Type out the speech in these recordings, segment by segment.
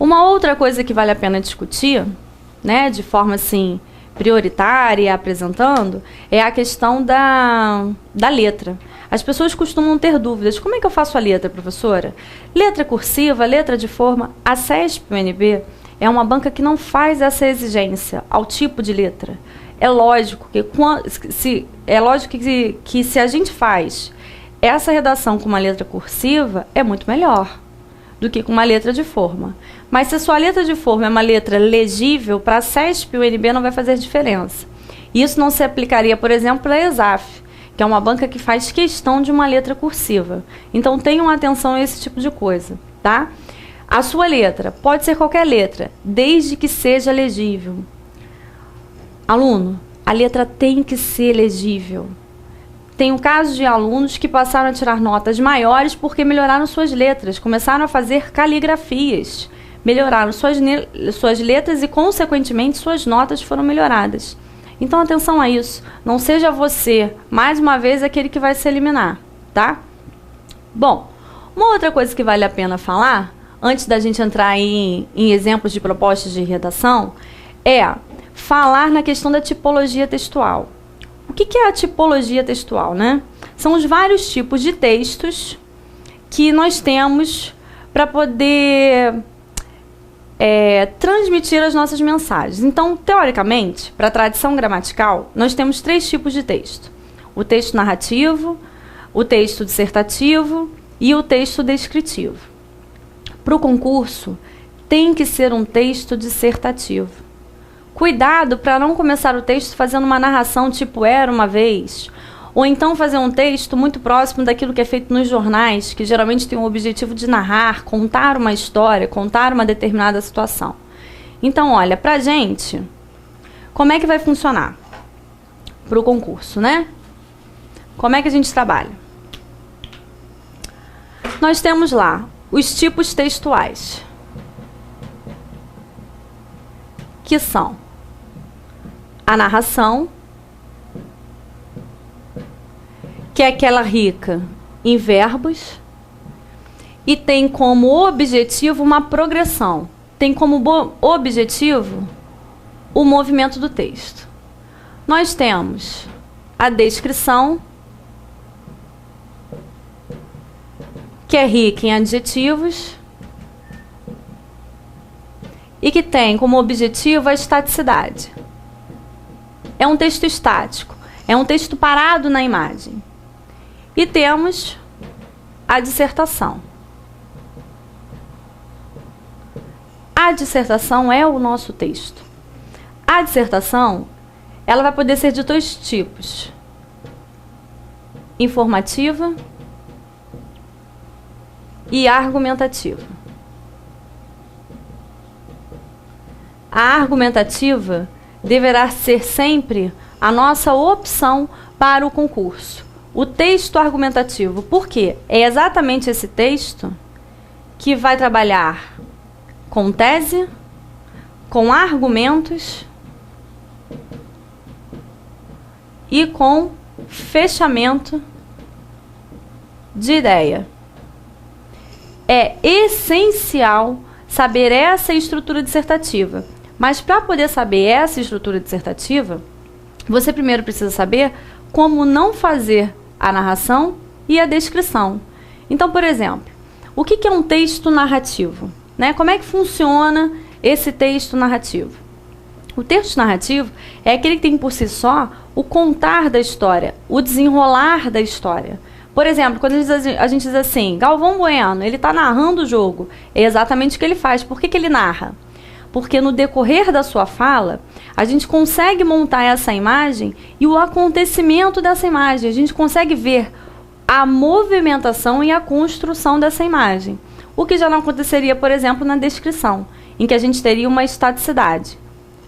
Uma outra coisa que vale a pena discutir, né, de forma assim prioritária, apresentando, é a questão da letra. As pessoas costumam ter dúvidas. Como é que eu faço a letra, professora? Letra cursiva, letra de forma. A CESP-UNB é uma banca que não faz essa exigência ao tipo de letra. É lógico que se a gente faz essa redação com uma letra cursiva, é muito melhor do que com uma letra de forma. Mas se a sua letra de forma é uma letra legível, para a CESP-UNB não vai fazer diferença. Isso não se aplicaria, por exemplo, para a ESAF, que é uma banca que faz questão de uma letra cursiva. Então, tenham atenção a esse tipo de coisa, tá? A sua letra pode ser qualquer letra, desde que seja legível. Aluno, a letra tem que ser legível. Tem o caso de alunos que passaram a tirar notas maiores porque melhoraram suas letras, começaram a fazer caligrafias, melhoraram suas letras e, consequentemente, suas notas foram melhoradas. Então, atenção a isso. Não seja você, mais uma vez, aquele que vai se eliminar, tá? Bom, uma outra coisa que vale a pena falar, antes da gente entrar aí em exemplos de propostas de redação, é falar na questão da tipologia textual. O que é a tipologia textual, né? São os vários tipos de textos que nós temos para poder transmitir as nossas mensagens. Então, teoricamente, para a tradição gramatical, nós temos 3 tipos de texto. O texto narrativo, o texto dissertativo e o texto descritivo. Para o concurso, tem que ser um texto dissertativo. Cuidado para não começar o texto fazendo uma narração tipo era uma vez, ou então fazer um texto muito próximo daquilo que é feito nos jornais, que geralmente tem o objetivo de narrar, contar uma história, contar uma determinada situação. Então, olha, pra gente, como é que vai funcionar para o concurso, né? Como é que a gente trabalha? Nós temos lá os tipos textuais, que são a narração, que é aquela rica em verbos, e tem como objetivo uma progressão. Tem como objetivo o movimento do texto. Nós temos a descrição, que é rica em adjetivos, e que tem como objetivo a estaticidade. É um texto estático, é um texto parado na imagem. E temos a dissertação. A dissertação é o nosso texto. A dissertação, ela vai poder ser de 2 tipos: informativa e argumentativa. A argumentativa deverá ser sempre a nossa opção para o concurso. O texto argumentativo. Por quê? É exatamente esse texto que vai trabalhar com tese, com argumentos e com fechamento de ideia. É essencial saber essa estrutura dissertativa. Mas para poder saber essa estrutura dissertativa, você primeiro precisa saber como não fazer a narração e a descrição. Então, por exemplo, o que é um texto narrativo, né? Como é que funciona esse texto narrativo? O texto narrativo é aquele que tem por si só o contar da história, o desenrolar da história. Por exemplo, quando a gente diz assim, Galvão Bueno, ele está narrando o jogo. É exatamente o que ele faz. Por que ele narra? Porque no decorrer da sua fala, a gente consegue montar essa imagem e o acontecimento dessa imagem. A gente consegue ver a movimentação e a construção dessa imagem. O que já não aconteceria, por exemplo, na descrição, em que a gente teria uma estaticidade.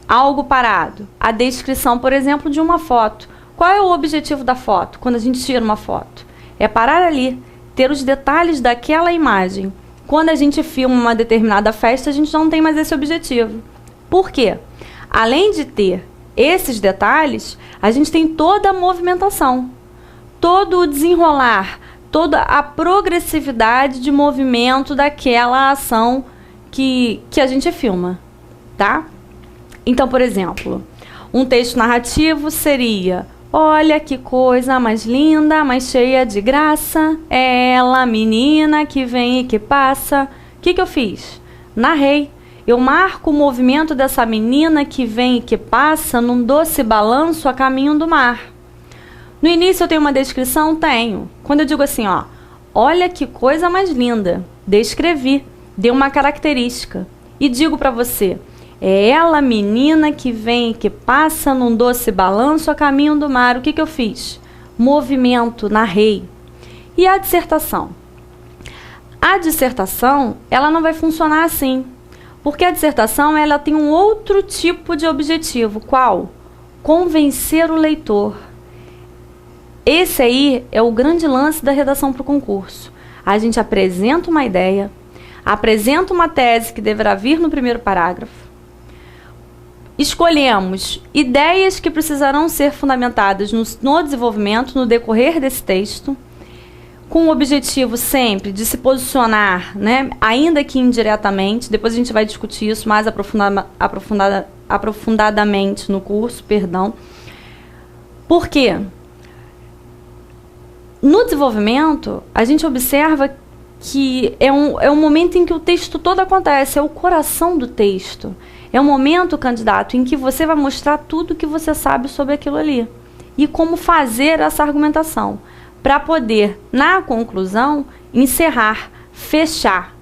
Algo parado. A descrição, por exemplo, de uma foto. Qual é o objetivo da foto, quando a gente tira uma foto? É parar ali, ter os detalhes daquela imagem. Quando a gente filma uma determinada festa, a gente não tem mais esse objetivo. Por quê? Além de ter esses detalhes, a gente tem toda a movimentação, todo o desenrolar, toda a progressividade de movimento daquela ação que a gente filma, tá? Então, por exemplo, um texto narrativo seria: olha que coisa mais linda, mais cheia de graça, é ela, menina que vem e que passa. O que eu fiz? Narrei. Eu marco o movimento dessa menina que vem e que passa num doce balanço a caminho do mar. No início eu tenho uma descrição? Tenho. Quando eu digo assim, ó, olha que coisa mais linda, descrevi, dei uma característica. E digo para você, é ela, menina que vem e que passa num doce balanço a caminho do mar. O que eu fiz? Movimento, narrei. E a dissertação? A dissertação, ela não vai funcionar assim. Porque a dissertação, ela tem um outro tipo de objetivo. Qual? Convencer o leitor. Esse aí é o grande lance da redação para o concurso. A gente apresenta uma ideia, apresenta uma tese que deverá vir no primeiro parágrafo, escolhemos ideias que precisarão ser fundamentadas no desenvolvimento, no decorrer desse texto, com o objetivo sempre de se posicionar, né, ainda que indiretamente. Depois a gente vai discutir isso mais aprofundadamente no curso, perdão. Por quê? No desenvolvimento, a gente observa que é um momento em que o texto todo acontece, é o coração do texto. É um momento, candidato, em que você vai mostrar tudo que você sabe sobre aquilo ali. E como fazer essa argumentação, para poder, na conclusão, encerrar, fechar.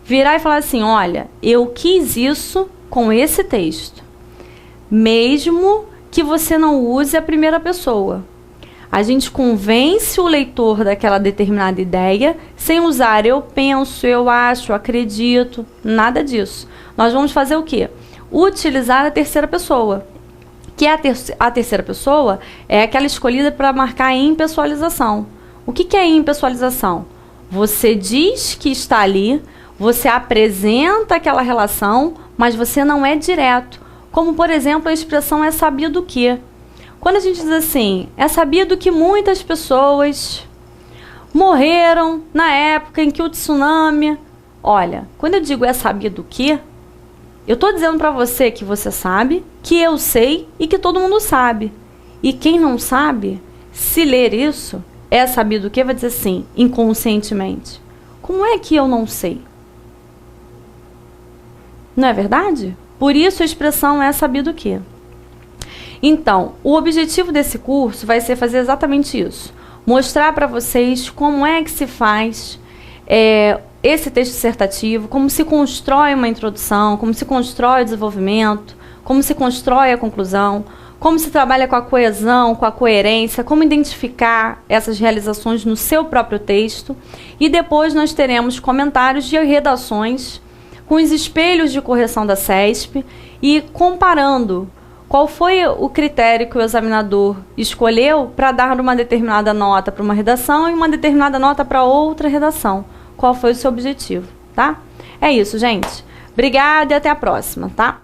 Virar e falar assim, olha, eu quis isso com esse texto. Mesmo que você não use a primeira pessoa. A gente convence o leitor daquela determinada ideia sem usar eu penso, eu acho, acredito, nada disso. Nós vamos fazer o quê? Utilizar a terceira pessoa. Que a terceira pessoa é aquela escolhida para marcar a impessoalização. O que é impessoalização? Você diz que está ali, você apresenta aquela relação, mas você não é direto. Como, por exemplo, a expressão é sabido que. Quando a gente diz assim, é sabido que muitas pessoas morreram na época em que o tsunami... Olha, quando eu digo é sabido que, eu estou dizendo para você que você sabe, que eu sei e que todo mundo sabe. E quem não sabe, se ler isso, é sabido o que? Vai dizer assim, inconscientemente. Como é que eu não sei? Não é verdade? Por isso a expressão é sabido o que. Então, o objetivo desse curso vai ser fazer exatamente isso. Mostrar para vocês como é que se faz esse texto dissertativo, como se constrói uma introdução, como se constrói o desenvolvimento, como se constrói a conclusão, como se trabalha com a coesão, com a coerência, como identificar essas realizações no seu próprio texto. E depois nós teremos comentários de redações com os espelhos de correção da CESP e comparando qual foi o critério que o examinador escolheu para dar uma determinada nota para uma redação e uma determinada nota para outra redação. Qual foi o seu objetivo, tá? É isso, gente. Obrigada e até a próxima, tá?